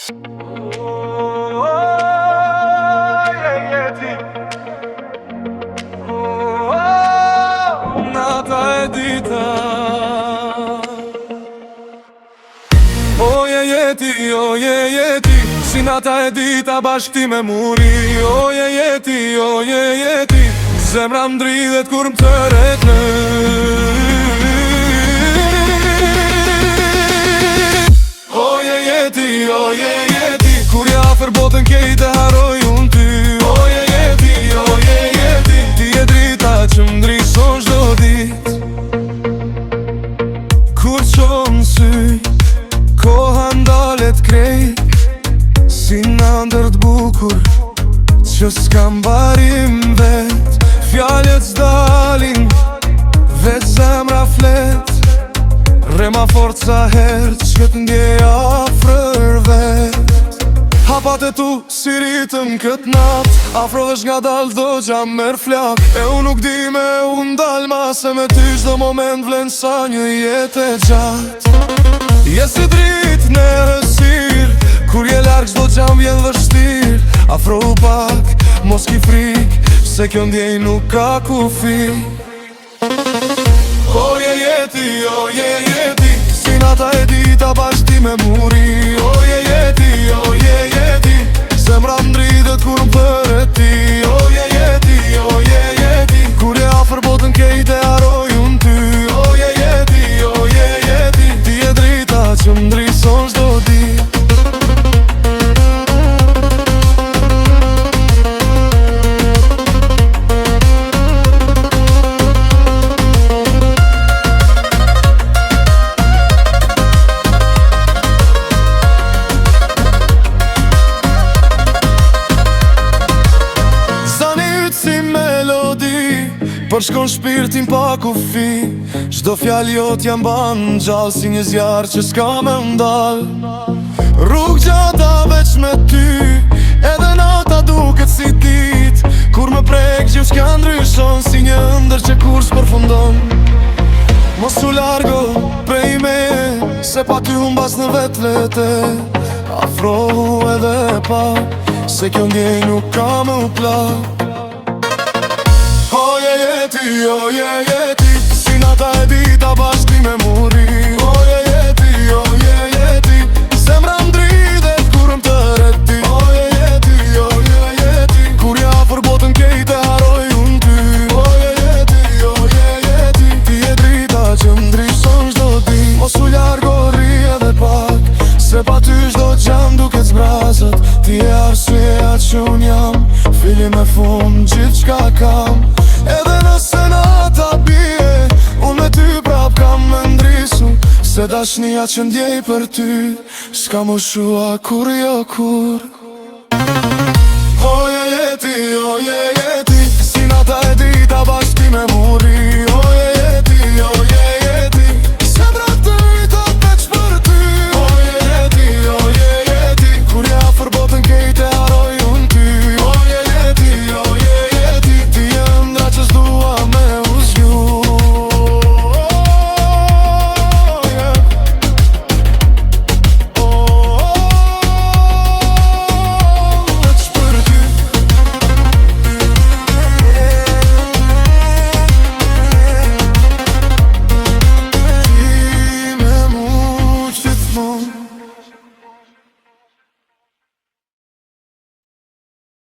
Nata e dita Oje jeti Si nata e dita bashkë ti me muri Oje jeti Zemra m'dridhet kur m'tëret në Oje jeti Kur jafër botën kejt e haroj unë ty Oje jeti Ti e drita që m'drison çdo dit Kur qonë sy Koha ndalet krejt Si në ndër t'bukur Që s'kam barim vet Fjallet s'dalin Vet zemra flet Rema forca her Që t'ndjej afrër vet Hapat e tu si ritëm kët nat Afrovesh nga dal do gjam mer flak E unë nuk di me unë dal ma Se me ty çdo moment vlen sa një jetë e gjat Je si drit në hësir Kur je larg çdo gjam vjen vështir Afro pak, mos ki frik Se kjo ndjej nuk ka kufi Oje jeti Si nata e dita bashkë ti me muri Oje jeti Zemra m'dridhet kur m'përet ti Oje jeti Kur je afër botën kejt e haroj unë ty Oje jeti Ti e drita që m'drison çdo dit Për shkon shpirtin pa kufi Çdo fjall jot jam ban gjall Si një zjarë që s'ka me ndal Rrug gjata veç me ty Edhe nata duket si dit Kur më prek gjithë s'ka ndryshon Si një ndër që kur s'përfundon Mos u largo prej me Se pa ty unë bas në vetë vete Afrohu edhe pa Se kjo ndjej nuk ka me u plak Oje jeti Si nata e dita bashkë ti me muri Oje jeti Zemra m'dridhet kur m'tëret ti Oje jeti Kur jafër botën kejt e haroj unë ty Oje jeti Ti e drita që m'drison çdo dit Mos u largo rri edhe pak Se pa ty çdo gjam duket zbrazët Ti e arsyeja që unë jam Filim e fund gjithë çka kam Edhe nëse nata bie Unë me ty prap kam me ndrisu Se dashnia që ndjej për ty S'ka më shua kur jo kur Oje jeti